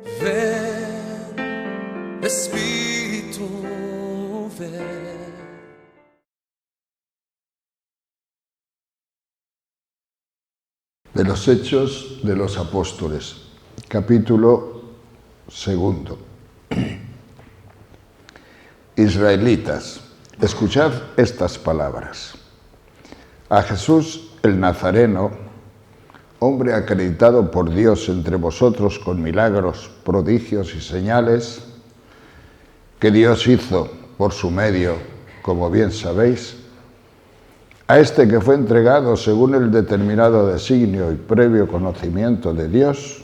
Ven, Espíritu, ven. De los Hechos de los Apóstoles, capítulo 2. Israelitas, escuchad estas palabras. A Jesús el Nazareno, hombre acreditado por Dios entre vosotros con milagros, prodigios y señales, que Dios hizo por su medio, como bien sabéis, a este que fue entregado según el determinado designio y previo conocimiento de Dios,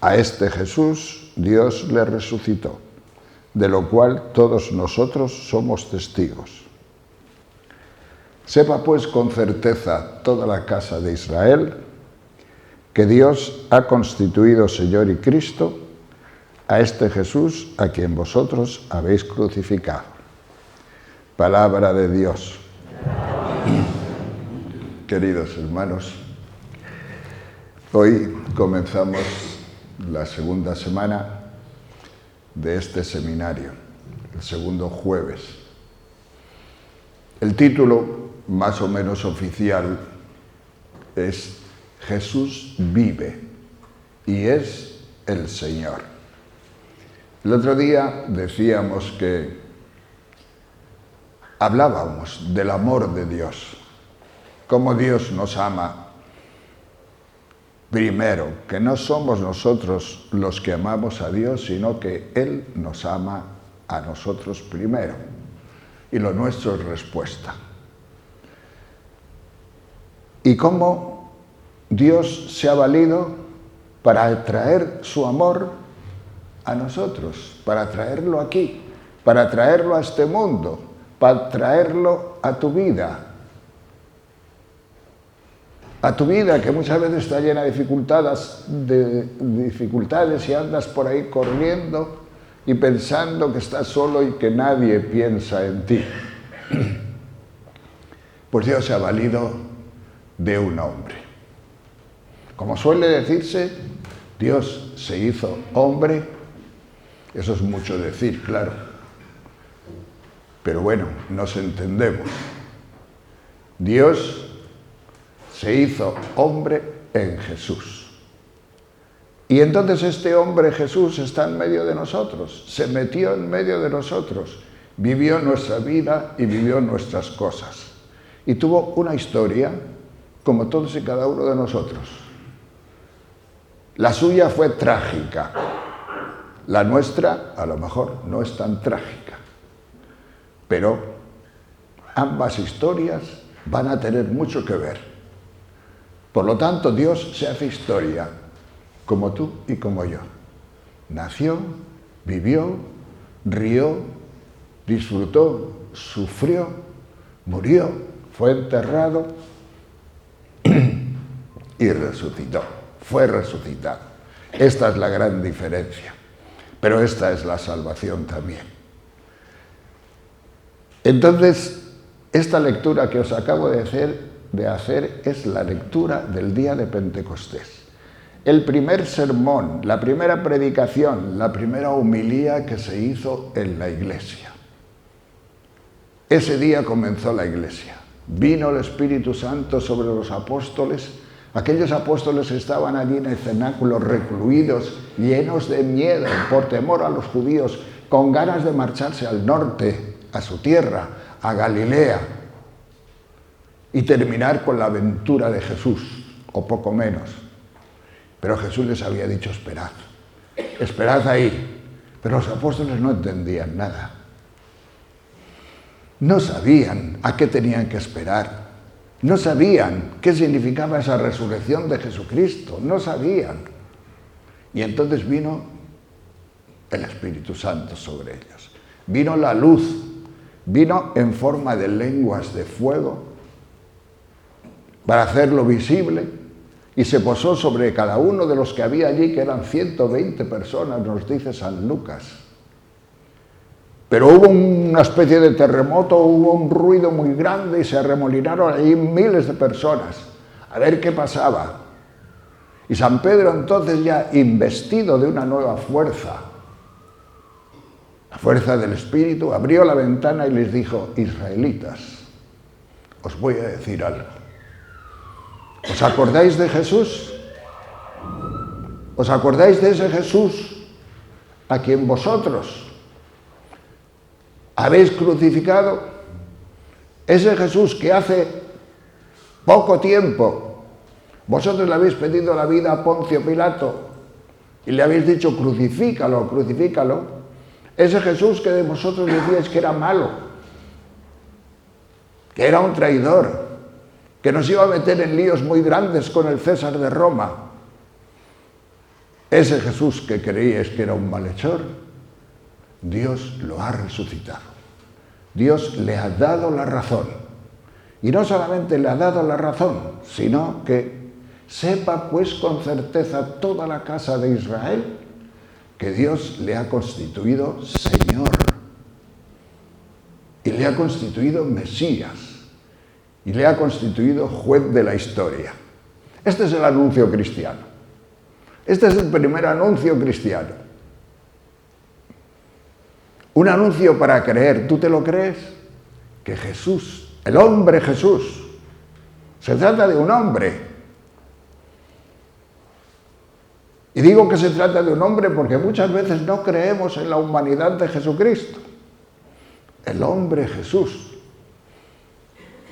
a este Jesús Dios le resucitó, de lo cual todos nosotros somos testigos. Sepa pues con certeza toda la casa de Israel que Dios ha constituido Señor y Cristo a este Jesús a quien vosotros habéis crucificado. Palabra de Dios. Queridos hermanos, hoy comenzamos la segunda semana de este seminario, el segundo jueves. El título más o menos oficial es Jesús vive y es el Señor. El otro día decíamos que hablábamos del amor de Dios, cómo Dios nos ama primero, que no somos nosotros los que amamos a Dios, sino que Él nos ama a nosotros primero, y lo nuestro es respuesta. Y cómo Dios se ha valido para atraer su amor a nosotros, para traerlo aquí, para traerlo a este mundo, para traerlo a tu vida que muchas veces está llena de dificultades y andas por ahí corriendo y pensando que estás solo y que nadie piensa en ti. Pues Dios se ha valido de un hombre. Como suele decirse, Dios se hizo hombre. Eso es mucho decir, claro. Pero bueno, nos entendemos. Dios se hizo hombre en Jesús. Y entonces este hombre Jesús está en medio de nosotros, se metió en medio de nosotros, vivió nuestra vida y vivió nuestras cosas. Y tuvo una historia como todos y cada uno de nosotros. La suya fue trágica, la nuestra a lo mejor no es tan trágica, pero ambas historias van a tener mucho que ver. Por lo tanto, Dios se hace historia, como tú y como yo. Nació, vivió, rió, disfrutó, sufrió, murió, fue enterrado y resucitó. Fue resucitado. Esta es la gran diferencia. Pero esta es la salvación también. Entonces, esta lectura que os acabo de hacer es la lectura del día de Pentecostés. El primer sermón, la primera predicación, la primera homilía que se hizo en la iglesia. Ese día comenzó la iglesia. Vino el Espíritu Santo sobre los apóstoles. Aquellos apóstoles estaban allí en el cenáculo recluidos, llenos de miedo por temor a los judíos, con ganas de marcharse al norte, a su tierra, a Galilea, y terminar con la aventura de Jesús, o poco menos. Pero Jesús les había dicho, esperad ahí. Pero los apóstoles no entendían nada. No sabían a qué tenían que esperar. No sabían qué significaba esa resurrección de Jesucristo. No sabían. Y entonces vino el Espíritu Santo sobre ellos. Vino la luz. Vino en forma de lenguas de fuego para hacerlo visible, y se posó sobre cada uno de los que había allí, que eran 120 personas, nos dice San Lucas. Pero hubo una especie de terremoto, hubo un ruido muy grande y se arremolinaron allí miles de personas a ver qué pasaba. Y San Pedro entonces, ya investido de una nueva fuerza, la fuerza del Espíritu, abrió la ventana y les dijo: israelitas, os voy a decir algo. ¿Os acordáis de Jesús? ¿Os acordáis de ese Jesús a quien vosotros habéis crucificado? Ese Jesús que hace poco tiempo vosotros le habéis pedido la vida a Poncio Pilato y le habéis dicho: crucifícalo, crucifícalo. Ese Jesús que de vosotros decíais que era malo, que era un traidor, que nos iba a meter en líos muy grandes con el César de Roma. Ese Jesús que creíais que era un malhechor, Dios lo ha resucitado. Dios le ha dado la razón. Y no solamente le ha dado la razón, sino que sepa pues con certeza toda la casa de Israel que Dios le ha constituido Señor y le ha constituido Mesías y le ha constituido juez de la historia. Este es el anuncio cristiano. Este es el primer anuncio cristiano. Un anuncio para creer. ¿Tú te lo crees? Que Jesús, el hombre Jesús, se trata de un hombre. Y digo que se trata de un hombre porque muchas veces no creemos en la humanidad de Jesucristo. El hombre Jesús.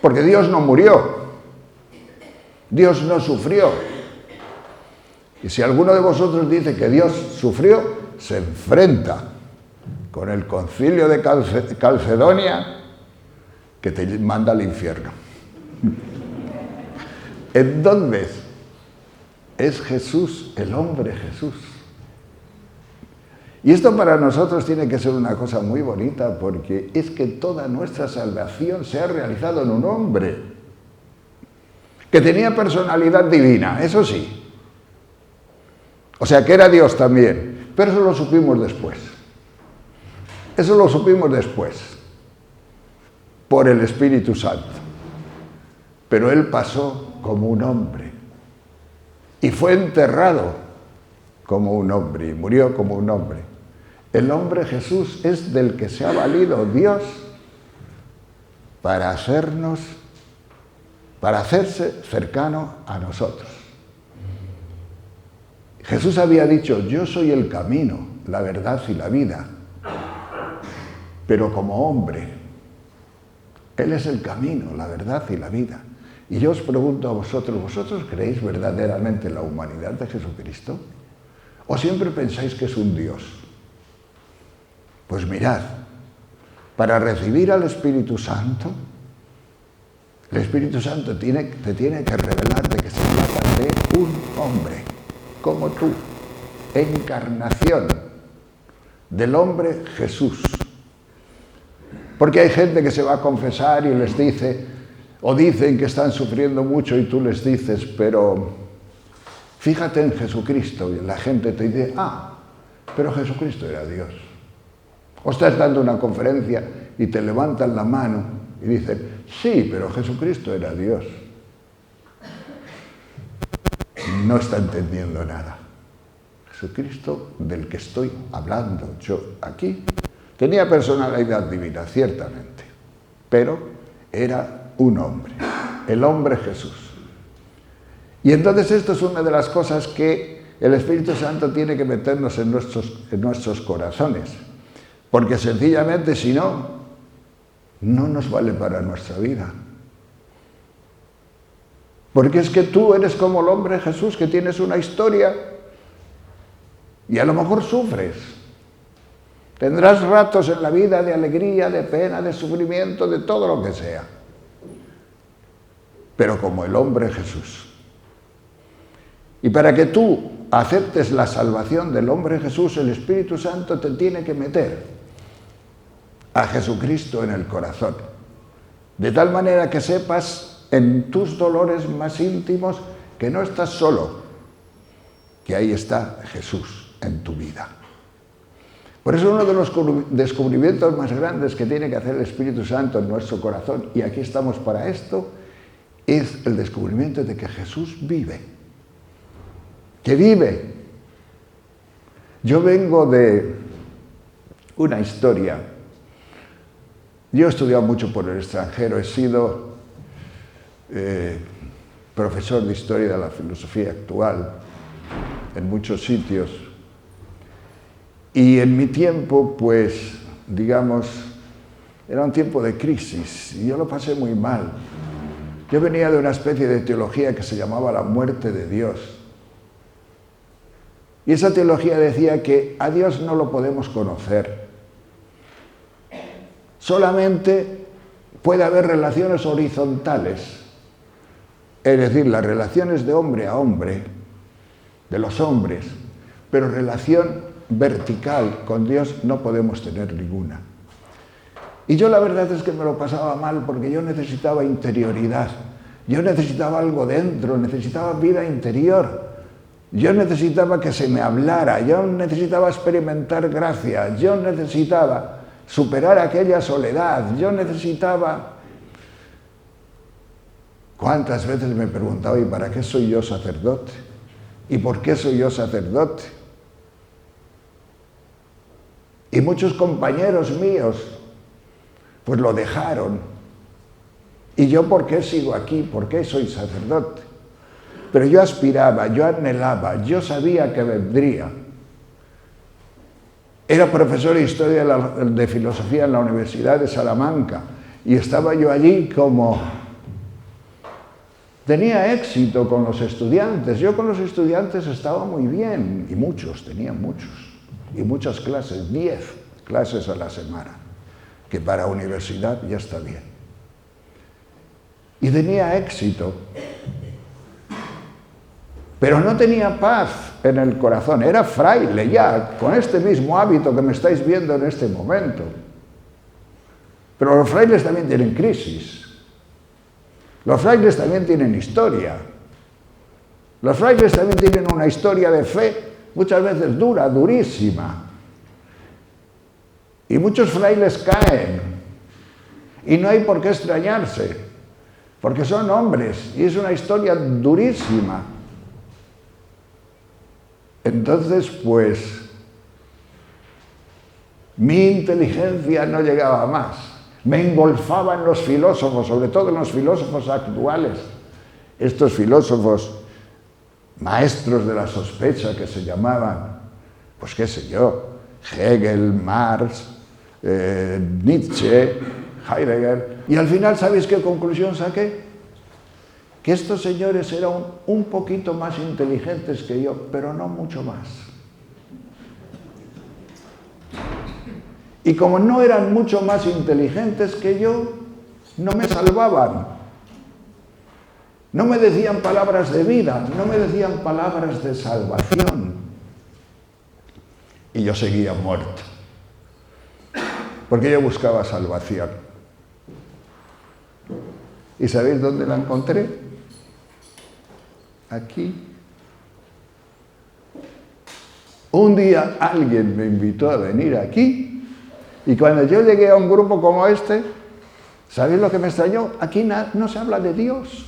Porque Dios no murió. Dios no sufrió. Y si alguno de vosotros dice que Dios sufrió, se enfrenta con el concilio de Calcedonia, que te manda al infierno. Entonces, es Jesús, el hombre Jesús. Y esto para nosotros tiene que ser una cosa muy bonita, porque es que toda nuestra salvación se ha realizado en un hombre que tenía personalidad divina, eso sí. O sea, que era Dios también, pero eso lo supimos después. Eso lo supimos después, por el Espíritu Santo. Pero Él pasó como un hombre. Y fue enterrado como un hombre y murió como un hombre. El hombre Jesús es del que se ha valido Dios para hacerse cercano a nosotros. Jesús había dicho: yo soy el camino, la verdad y la vida. Pero como hombre, Él es el camino, la verdad y la vida. Y yo os pregunto a vosotros, ¿vosotros creéis verdaderamente en la humanidad de Jesucristo? ¿O siempre pensáis que es un Dios? Pues mirad, para recibir al Espíritu Santo, el Espíritu Santo te tiene que revelar de que se trata de un hombre, como tú, encarnación del hombre Jesús. Porque hay gente que se va a confesar y les dice, o dicen que están sufriendo mucho y tú les dices, pero fíjate en Jesucristo. Y la gente te dice: pero Jesucristo era Dios. O estás dando una conferencia y te levantan la mano y dicen: sí, pero Jesucristo era Dios. No está entendiendo nada. Jesucristo, del que estoy hablando yo aquí, tenía personalidad divina, ciertamente, pero era un hombre, el hombre Jesús. Y entonces esto es una de las cosas que el Espíritu Santo tiene que meternos en nuestros corazones, porque sencillamente si no, no nos vale para nuestra vida. Porque es que tú eres como el hombre Jesús, que tienes una historia y a lo mejor sufres. Tendrás ratos en la vida de alegría, de pena, de sufrimiento, de todo lo que sea. Pero como el hombre Jesús. Y para que tú aceptes la salvación del hombre Jesús, el Espíritu Santo te tiene que meter a Jesucristo en el corazón. De tal manera que sepas en tus dolores más íntimos que no estás solo, que ahí está Jesús en tu vida. Por eso uno de los descubrimientos más grandes que tiene que hacer el Espíritu Santo en nuestro corazón, y aquí estamos para esto, es el descubrimiento de que Jesús vive. que vive. Yo vengo de una historia. Yo he estudiado mucho por el extranjero, he sido profesor de historia de la filosofía actual en muchos sitios. Y en mi tiempo, pues, digamos, era un tiempo de crisis y yo lo pasé muy mal. Yo venía de una especie de teología que se llamaba la muerte de Dios. Y esa teología decía que a Dios no lo podemos conocer. Solamente puede haber relaciones horizontales, es decir, las relaciones de hombre a hombre, de los hombres, pero relación vertical con Dios no podemos tener ninguna. Y yo la verdad es que me lo pasaba mal porque yo necesitaba interioridad, yo necesitaba algo dentro, necesitaba vida interior, yo necesitaba que se me hablara, yo necesitaba experimentar gracia, yo necesitaba superar aquella soledad, yo necesitaba... ¿Cuántas veces me he preguntado, ¿y para qué soy yo sacerdote? ¿Y por qué soy yo sacerdote? Y muchos compañeros míos pues lo dejaron. ¿Y yo por qué sigo aquí? ¿Por qué soy sacerdote? Pero yo aspiraba, yo anhelaba, yo sabía que vendría. Era profesor de historia de filosofía en la Universidad de Salamanca y estaba yo allí como... Tenía éxito con los estudiantes. Yo con los estudiantes estaba muy bien y muchos, tenía muchos. Y muchas clases, 10 clases a la semana, que para universidad ya está bien. Y tenía éxito, pero no tenía paz en el corazón. Era fraile ya, con este mismo hábito que me estáis viendo en este momento. Pero los frailes también tienen crisis. Los frailes también tienen historia. Los frailes también tienen una historia de fe, muchas veces dura, durísima. Y muchos frailes caen. Y no hay por qué extrañarse, porque son hombres y es una historia durísima. Entonces, pues, mi inteligencia no llegaba más. Me engolfaba en los filósofos, sobre todo en los filósofos actuales. Estos filósofos maestros de la sospecha que se llamaban, pues qué sé yo, Hegel, Marx, Nietzsche, Heidegger. Y al final, ¿sabéis qué conclusión saqué? Que estos señores eran un poquito más inteligentes que yo, pero no mucho más. Y como no eran mucho más inteligentes que yo, no me salvaban. No me decían palabras de vida, no me decían palabras de salvación. Y yo seguía muerto, porque yo buscaba salvación. ¿Y sabéis dónde la encontré? Aquí. Un día alguien me invitó a venir aquí. Y cuando yo llegué a un grupo como este, ¿sabéis lo que me extrañó? Aquí no se habla de Dios.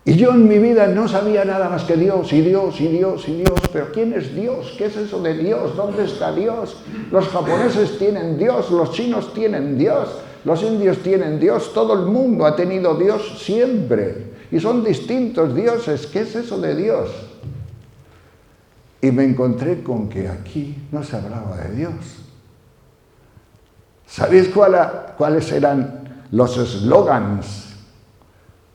Y yo en mi vida no sabía nada más que Dios, y Dios, y Dios, y Dios. Pero ¿quién es Dios? ¿Qué es eso de Dios? ¿Dónde está Dios? Los japoneses tienen Dios, los chinos tienen Dios, los indios tienen Dios, todo el mundo ha tenido Dios siempre. Y son distintos dioses. ¿Qué es eso de Dios? Y me encontré con que aquí no se hablaba de Dios. ¿Sabéis cuáles eran los eslogans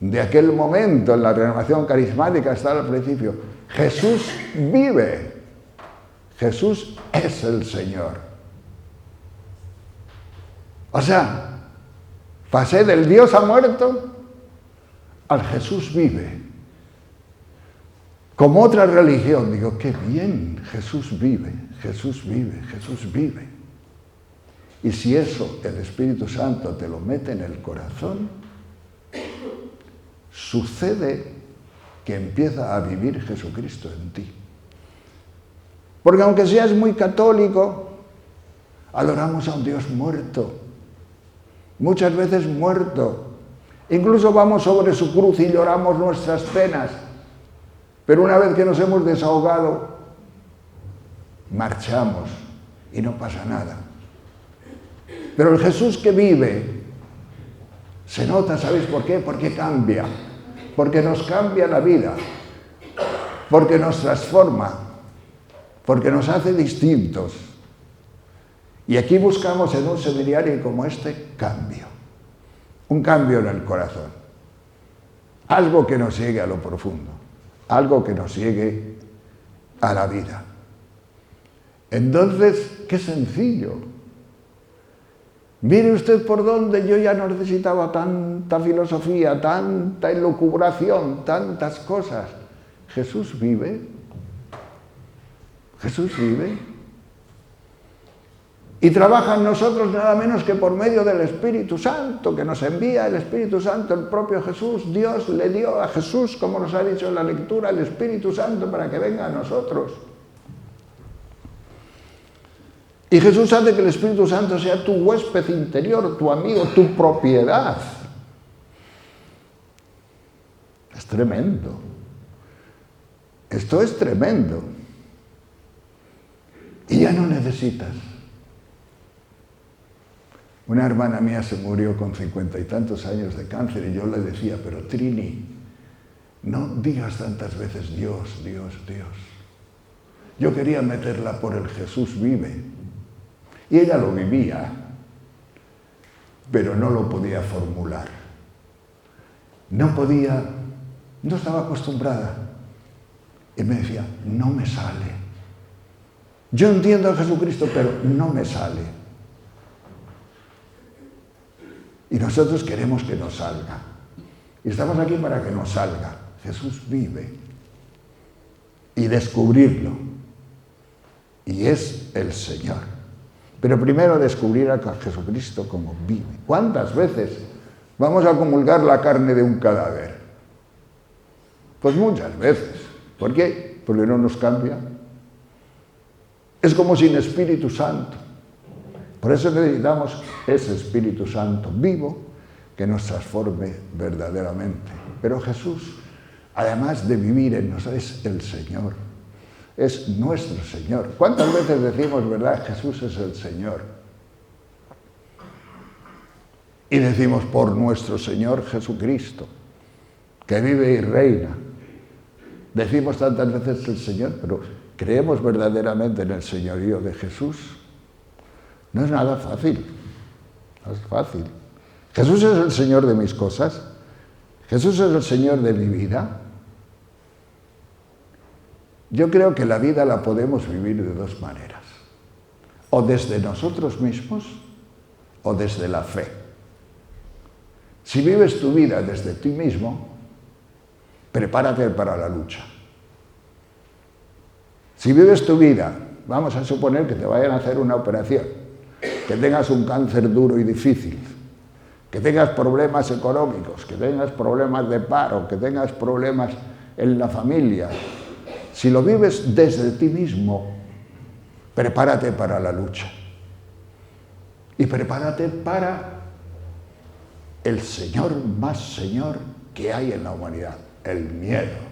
de aquel momento en la renovación carismática? Estaba al principio: Jesús vive, Jesús es el Señor. O sea, pasé del Dios ha muerto al Jesús vive. Como otra religión, digo, qué bien, Jesús vive, Jesús vive, Jesús vive. Y si eso el Espíritu Santo te lo mete en el corazón, sucede que empieza a vivir Jesucristo en ti. Porque aunque seas muy católico, adoramos a un Dios muerto, muchas veces muerto, Incluso vamos sobre su cruz y lloramos nuestras penas. Pero una vez que nos hemos desahogado, marchamos y no pasa nada. Pero el Jesús que vive, se nota, ¿sabéis por qué? Porque cambia. Porque nos cambia la vida. Porque nos transforma. Porque nos hace distintos. Y aquí buscamos en un seminario como este cambio. Un cambio en el corazón. Algo que nos llegue a lo profundo. Algo que nos llegue a la vida. Entonces, qué sencillo. Mire usted por dónde yo ya no necesitaba tanta filosofía, tanta elucubración, tantas cosas. Jesús vive. Jesús vive. Y trabaja en nosotros nada menos que por medio del Espíritu Santo, que nos envía el Espíritu Santo, el propio Jesús. Dios le dio a Jesús, como nos ha dicho en la lectura, el Espíritu Santo para que venga a nosotros. Y Jesús hace que el Espíritu Santo sea tu huésped interior, tu amigo, tu propiedad. Es tremendo. Esto es tremendo. Y ya no necesitas. Una hermana mía se murió con 50 y tantos años de cáncer y yo le decía, pero Trini, no digas tantas veces Dios, Dios, Dios. Yo quería meterla por el Jesús vive. Y ella lo vivía, pero no lo podía formular. No podía, no estaba acostumbrada. Y me decía, no me sale. Yo entiendo a Jesucristo, pero no me sale. Y nosotros queremos que nos salga. Y estamos aquí para que nos salga. Jesús vive. Y descubrirlo. Y es el Señor. Pero primero descubrir a Jesucristo como vive. ¿Cuántas veces vamos a comulgar la carne de un cadáver? Pues muchas veces. ¿Por qué? Porque no nos cambia. Es como sin Espíritu Santo. Por eso necesitamos ese Espíritu Santo vivo que nos transforme verdaderamente. Pero Jesús, además de vivir en nosotros, es el Señor. Es nuestro Señor. ¿Cuántas veces decimos, verdad, Jesús es el Señor? Y decimos, por nuestro Señor Jesucristo, que vive y reina. Decimos tantas veces el Señor, pero ¿creemos verdaderamente en el señorío de Jesús? No es nada fácil. No es fácil. Jesús es el Señor de mis cosas. Jesús es el Señor de mi vida. Yo creo que la vida la podemos vivir de dos maneras. O desde nosotros mismos o desde la fe. Si vives tu vida desde ti mismo, prepárate para la lucha. Si vives tu vida, vamos a suponer que te vayan a hacer una operación, que tengas un cáncer duro y difícil, que tengas problemas económicos, que tengas problemas de paro, que tengas problemas en la familia. Si lo vives desde ti mismo, prepárate para la lucha. Y prepárate para el Señor más Señor que hay en la humanidad, el miedo.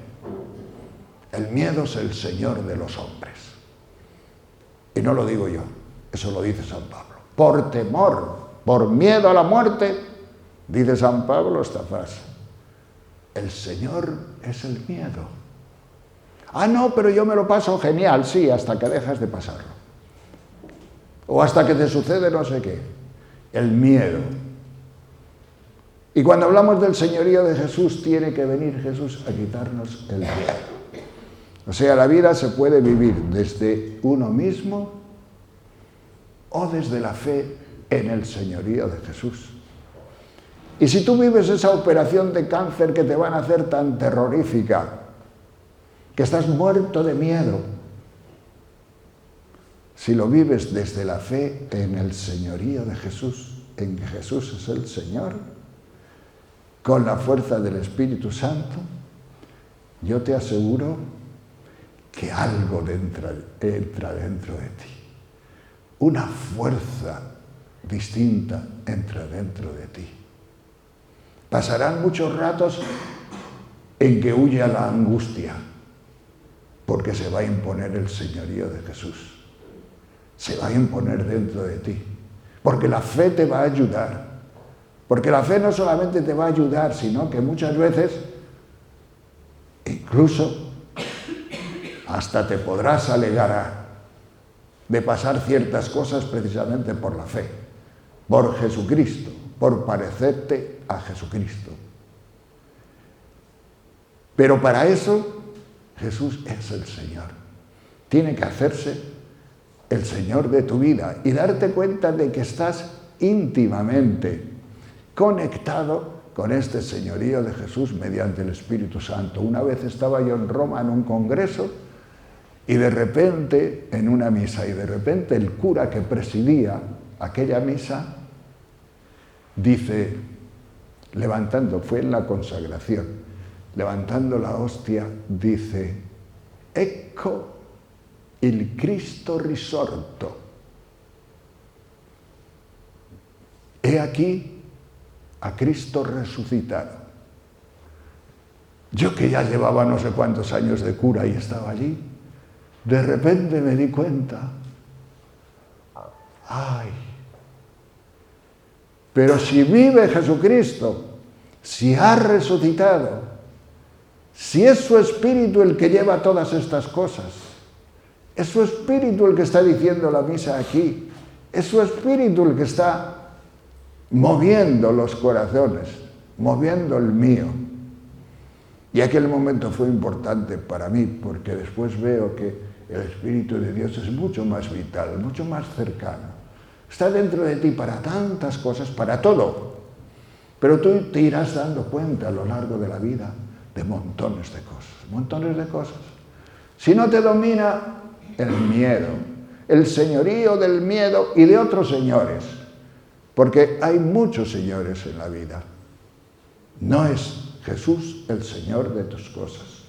El miedo es el Señor de los hombres. Y no lo digo yo, eso lo dice San Pablo. Por temor, por miedo a la muerte, dice San Pablo esta frase. El Señor es el miedo. Ah, no, pero yo me lo paso genial, sí, hasta que dejas de pasarlo. O hasta que te sucede no sé qué. El miedo. Y cuando hablamos del señorío de Jesús, tiene que venir Jesús a quitarnos el miedo. O sea, la vida se puede vivir desde uno mismo o desde la fe en el señorío de Jesús. Y si tú vives esa operación de cáncer que te van a hacer tan terrorífica, que estás muerto de miedo, si lo vives desde la fe en el señorío de Jesús, en que Jesús es el Señor, con la fuerza del Espíritu Santo, yo te aseguro que algo entra dentro de ti. Una fuerza distinta entra dentro de ti. Pasarán muchos ratos en que huya la angustia, porque se va a imponer el señorío de Jesús. Se va a imponer dentro de ti, porque la fe te va a ayudar. Porque la fe no solamente te va a ayudar, sino que muchas veces incluso hasta te podrás alegrar de pasar ciertas cosas precisamente por la fe, por Jesucristo, por parecerte a Jesucristo. Pero para eso Jesús es el Señor. Tiene que hacerse el Señor de tu vida y darte cuenta de que estás íntimamente conectado con este señorío de Jesús mediante el Espíritu Santo. Una vez estaba yo en Roma en un congreso y de repente, en una misa, y de repente el cura que presidía aquella misa dice, levantando, fue en la consagración, levantando la hostia, dice, ecco il Cristo risorto. He aquí a Cristo resucitado. Yo que ya llevaba no sé cuántos años de cura y estaba allí, de repente me di cuenta, ¡ay! Pero si vive Jesucristo, si ha resucitado, si es su Espíritu el que lleva todas estas cosas, es su Espíritu el que está diciendo la misa aquí, es su Espíritu el que está moviendo los corazones, moviendo el mío. Y aquel momento fue importante para mí, porque después veo que el Espíritu de Dios es mucho más vital, mucho más cercano. Está dentro de ti para tantas cosas, para todo. Pero tú te irás dando cuenta a lo largo de la vida de montones de cosas, montones de cosas. Si no te domina el miedo, el señorío del miedo y de otros señores, porque hay muchos señores en la vida. No es Jesús el Señor de tus cosas.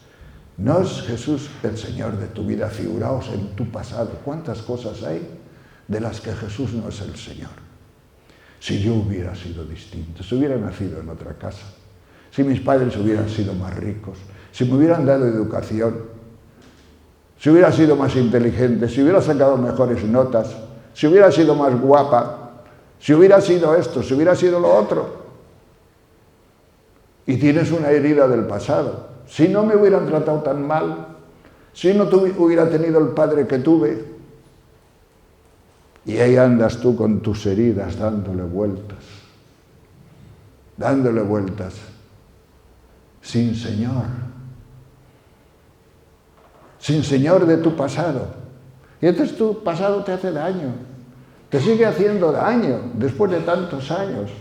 No es Jesús el Señor de tu vida. Figuraos en tu pasado. ¿Cuántas cosas hay de las que Jesús no es el Señor? Si yo hubiera sido distinto, si hubiera nacido en otra casa, si mis padres hubieran sido más ricos, si me hubieran dado educación, si hubiera sido más inteligente, si hubiera sacado mejores notas, si hubiera sido más guapa, si hubiera sido esto, si hubiera sido lo otro, y tienes una herida del pasado, si no me hubieran tratado tan mal, si no hubiera tenido el padre que tuve, y ahí andas tú con tus heridas dándole vueltas, sin Señor de tu pasado. Y entonces tu pasado te hace daño. Te sigue haciendo daño después de tantos años.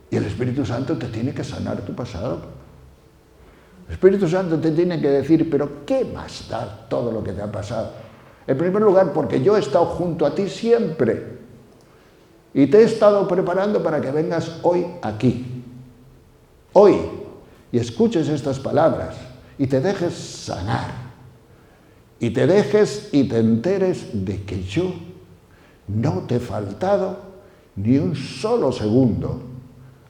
Y el Espíritu Santo te tiene que sanar tu pasado. El Espíritu Santo te tiene que decir, pero ¿qué más da todo lo que te ha pasado? En primer lugar, porque yo he estado junto a ti siempre. Y te he estado preparando para que vengas hoy aquí. Hoy. Y escuches estas palabras. Y te dejes sanar. Y te dejes y te enteres de que yo no te he faltado ni un solo segundo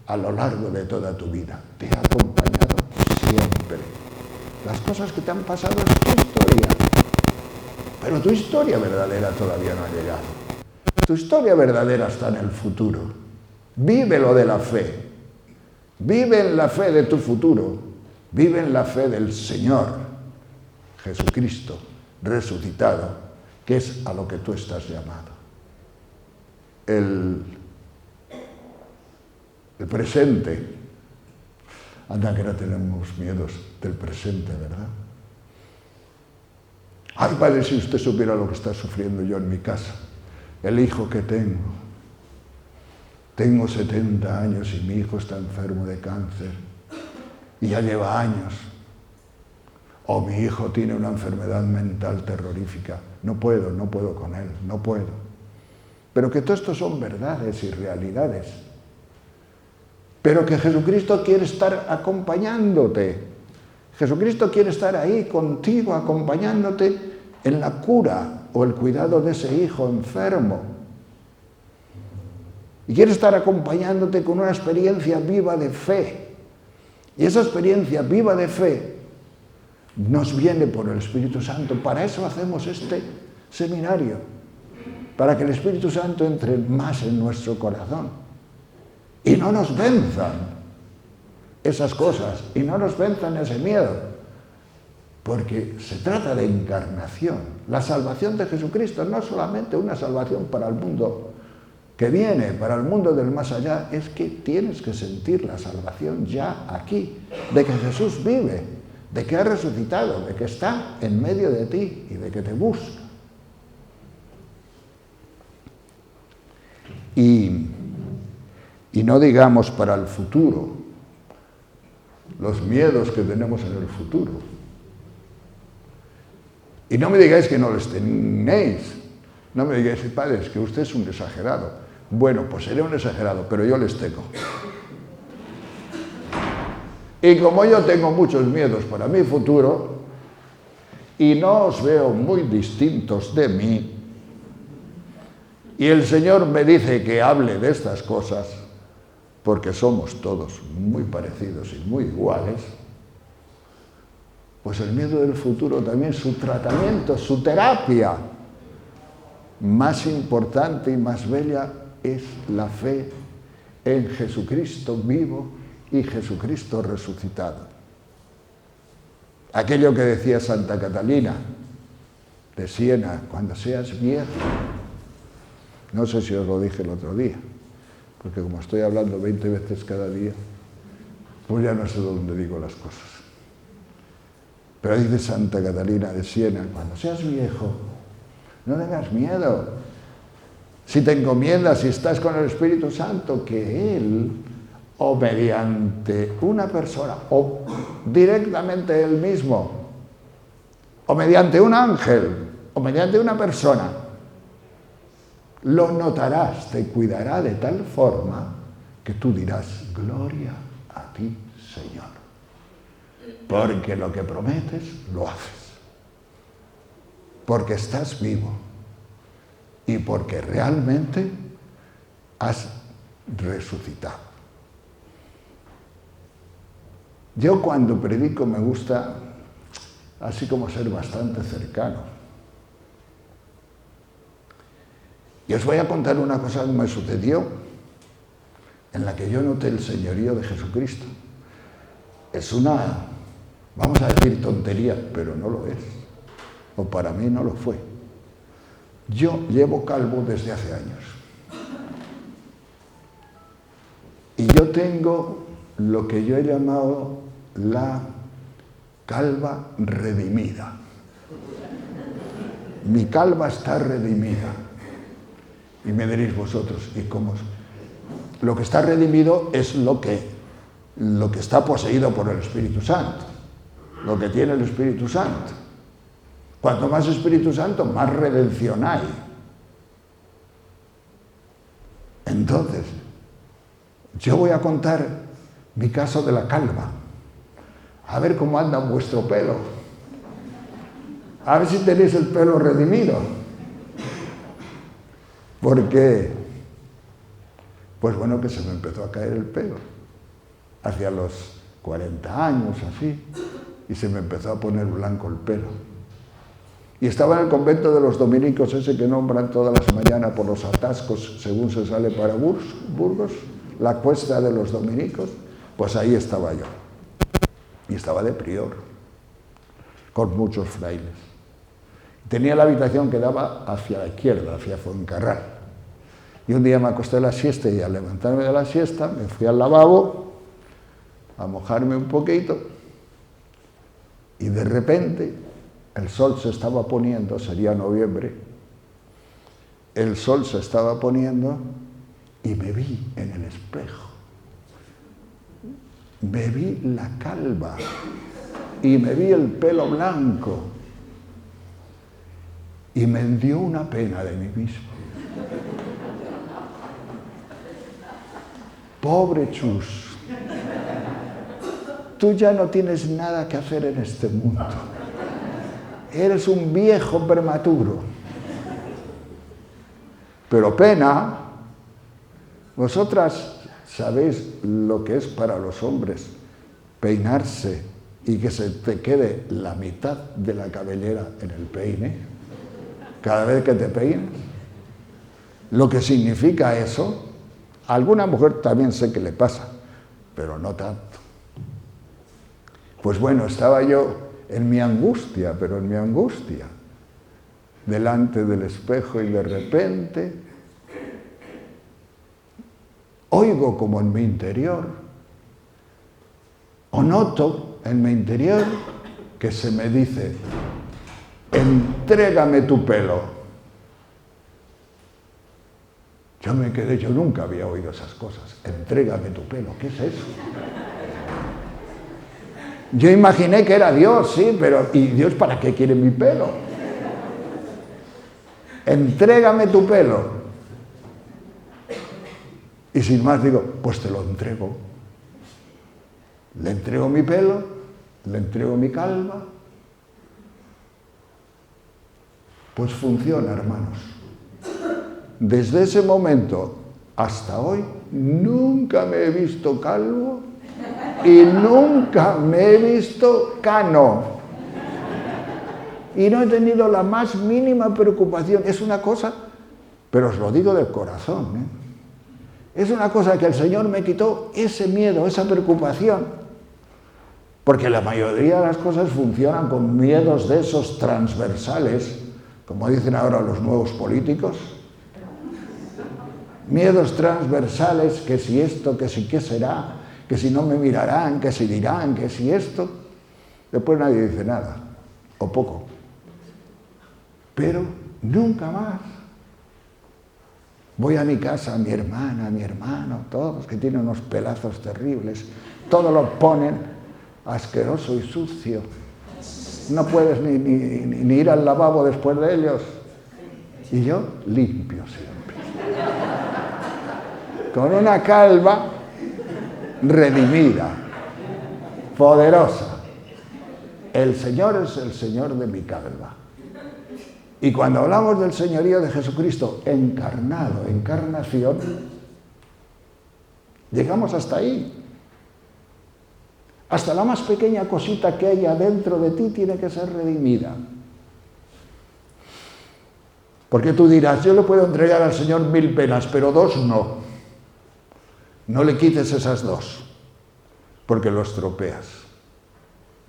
a lo largo de toda tu vida. Te he acompañado siempre. Las cosas que te han pasado es tu historia, pero tu historia verdadera todavía no ha llegado. Tu historia verdadera está en el futuro. Vívelo de la fe. Vive en la fe de tu futuro. Vive en la fe del Señor Jesucristo resucitado, que es a lo que tú estás llamado. El presente. Anda que no tenemos miedos del presente, ¿verdad? Ay, padre, si usted supiera lo que está sufriendo yo en mi casa. El hijo que tengo. Tengo 70 años y mi hijo está enfermo de cáncer. Y ya lleva años. O mi hijo tiene una enfermedad mental terrorífica. No puedo con él, no puedo. Pero que todo esto son verdades y realidades. Pero que Jesucristo quiere estar acompañándote. Jesucristo quiere estar ahí contigo, acompañándote en la cura o el cuidado de ese hijo enfermo. Y quiere estar acompañándote con una experiencia viva de fe. Y esa experiencia viva de fe nos viene por el Espíritu Santo. Para eso hacemos este seminario, para que el Espíritu Santo entre más en nuestro corazón y no nos venzan esas cosas, y no nos venzan ese miedo, porque se trata de encarnación. La salvación de Jesucristo no es solamente una salvación para el mundo que viene, para el mundo del más allá, es que tienes que sentir la salvación ya aquí, de que Jesús vive, de que ha resucitado, de que está en medio de ti y de que te busca. Y no digamos para el futuro, los miedos que tenemos en el futuro. Y no me digáis que no los tenéis. No me digáis, padre, es que usted es un exagerado. Bueno, pues seré un exagerado, pero yo les tengo. Y como yo tengo muchos miedos para mi futuro, y no os veo muy distintos de mí, y el Señor me dice que hable de estas cosas, porque somos todos muy parecidos y muy iguales, pues el miedo del futuro también, su tratamiento, su terapia más importante y más bella es la fe en Jesucristo vivo y Jesucristo resucitado. Aquello que decía Santa Catalina de Siena, cuando seas viejo, no sé si os lo dije el otro día, porque como estoy hablando 20 veces cada día, pues ya no sé dónde digo las cosas. Pero dice Santa Catalina de Siena, cuando seas viejo, no tengas miedo. Si te encomiendas, si estás con el Espíritu Santo, que Él, o mediante una persona, o directamente Él mismo, o mediante un ángel, o mediante una persona, lo notarás, te cuidará de tal forma que tú dirás, gloria a ti, Señor. Porque lo que prometes, lo haces. Porque estás vivo. Y porque realmente has resucitado. Yo cuando predico me gusta así como ser bastante cercano. Y os voy a contar una cosa que me sucedió en la que yo noté el señorío de Jesucristo. Es una, vamos a decir tontería, pero no lo es. O para mí no lo fue. Yo llevo calvo desde hace años. Y yo tengo lo que yo he llamado la calva redimida. Mi calva está redimida. Y me diréis vosotros, ¿y cómo? Lo que está redimido es lo que está poseído por el Espíritu Santo, lo que tiene el Espíritu Santo. Cuanto más Espíritu Santo, más redención hay. Entonces, yo voy a contar mi caso de la calva. A ver cómo anda vuestro pelo. A ver si tenéis el pelo redimido. Porque, pues bueno, que se me empezó a caer el pelo. Hacia los 40 años, así. Y se me empezó a poner blanco el pelo. Y estaba en el convento de los dominicos, ese que nombran todas las mañanas por los atascos según se sale para Burgos, la cuesta de los dominicos, pues ahí estaba yo. Y estaba de prior, con muchos frailes. Tenía la habitación que daba hacia la izquierda, hacia Fuencarral. Y un día me acosté a la siesta y al levantarme de la siesta me fui al lavabo a mojarme un poquito y de repente el sol se estaba poniendo, sería noviembre, el sol se estaba poniendo y me vi en el espejo. Me vi la calva y me vi el pelo blanco y me dio una pena de mí mismo. Pobre Chus, tú ya no tienes nada que hacer en este mundo. Eres un viejo prematuro. Pero pena, Vosotras sabéis lo que es para los hombres peinarse y que se te quede la mitad de la cabellera en el peine cada vez que te peinas. Lo que significa eso, a alguna mujer también sé que le pasa, pero no tanto. Pues bueno, estaba yo en mi angustia, pero en mi angustia, delante del espejo y de repente oigo como en mi interior, o noto en mi interior que se me dice, entrégame tu pelo. Yo me quedé, yo nunca había oído esas cosas, entrégame tu pelo, ¿qué es eso? Yo imaginé que era Dios, sí, pero ¿y Dios para qué quiere mi pelo? Entrégame tu pelo. Y sin más digo, pues te lo entrego. Le entrego mi pelo, le entrego mi calva. Pues funciona, hermanos. Desde ese momento hasta hoy nunca me he visto calvo y nunca me he visto cano. Y no he tenido la más mínima preocupación. Es una cosa, pero os lo digo de corazón, es una cosa que el Señor me quitó ese miedo, esa preocupación. Porque la mayoría de las cosas funcionan con miedos de esos transversales, como dicen ahora los nuevos políticos. Miedos transversales, que si esto, que si qué será, que si no me mirarán, que si dirán, que si esto. Después nadie dice nada, o poco. Pero nunca más. Voy a mi casa, mi hermana, mi hermano, todos que tienen unos pelazos terribles, todo lo ponen asqueroso y sucio. No puedes ni ir al lavabo después de ellos. Y yo limpio siempre. Con una calva redimida, poderosa. El Señor es el Señor de mi calva. Y cuando hablamos del señorío de Jesucristo encarnado, encarnación, llegamos hasta ahí. Hasta la más pequeña cosita que haya dentro de ti tiene que ser redimida. Porque tú dirás, yo le puedo entregar al Señor 1000 penas, pero 2 no. No le quites esas 2, porque lo estropeas.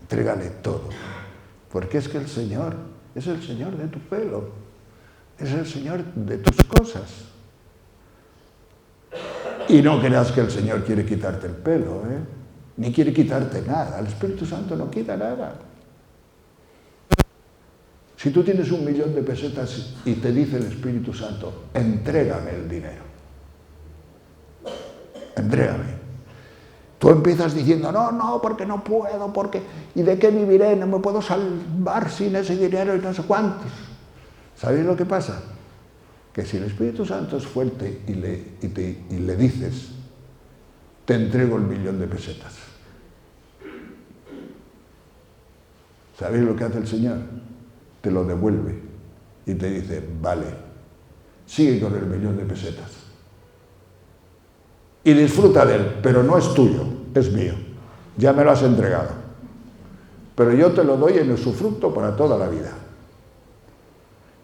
Entrégale todo. Porque es que el Señor es el Señor de tu pelo, es el Señor de tus cosas. Y no creas que el Señor quiere quitarte el pelo, ni quiere quitarte nada. El Espíritu Santo no quita nada. Si tú tienes 1.000.000 de pesetas y te dice el Espíritu Santo, entrégame el dinero, entrégame. Tú empiezas diciendo, no, porque no puedo, porque ¿y de qué viviré? No me puedo salvar sin ese dinero y no sé cuántos. ¿Sabéis lo que pasa? Que si el Espíritu Santo es fuerte y le dices, te entrego el 1.000.000 de pesetas. ¿Sabéis lo que hace el Señor? Te lo devuelve y te dice, vale, sigue con el 1.000.000 de pesetas. Y disfruta de él, pero no es tuyo, es mío. Ya me lo has entregado. Pero yo te lo doy en usufructo para toda la vida.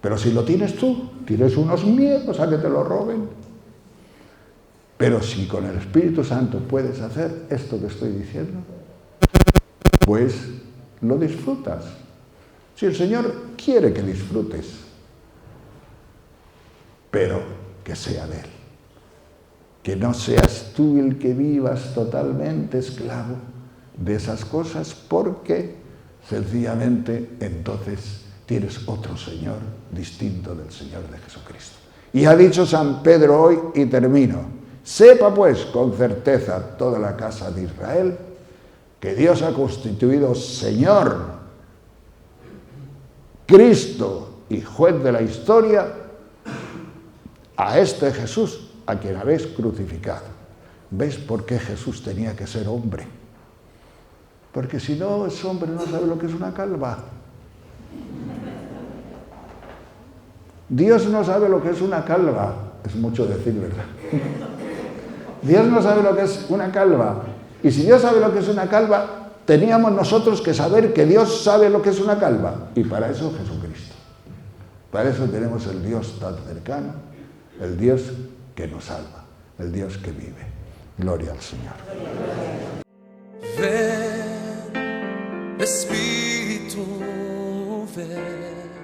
Pero si lo tienes tú, tienes unos miedos a que te lo roben. Pero si con el Espíritu Santo puedes hacer esto que estoy diciendo, pues lo disfrutas. Si el Señor quiere que disfrutes, pero que sea de Él. Que no seas tú el que vivas totalmente esclavo de esas cosas, porque sencillamente entonces tienes otro Señor distinto del Señor de Jesucristo. Y ha dicho San Pedro hoy, y termino, sepa pues con certeza toda la casa de Israel que Dios ha constituido Señor, Cristo y juez de la historia a este Jesús, a quien habéis crucificado. ¿Ves por qué Jesús tenía que ser hombre? Porque si no es hombre, no sabe lo que es una calva. Dios no sabe lo que es una calva. Es mucho decir, ¿verdad? Dios no sabe lo que es una calva. Y si Dios sabe lo que es una calva, teníamos nosotros que saber que Dios sabe lo que es una calva. Y para eso Jesucristo. Para eso tenemos el Dios tan cercano, el Dios que nos salva, el Dios que vive. Gloria al Señor. Ven, Espíritu, ven.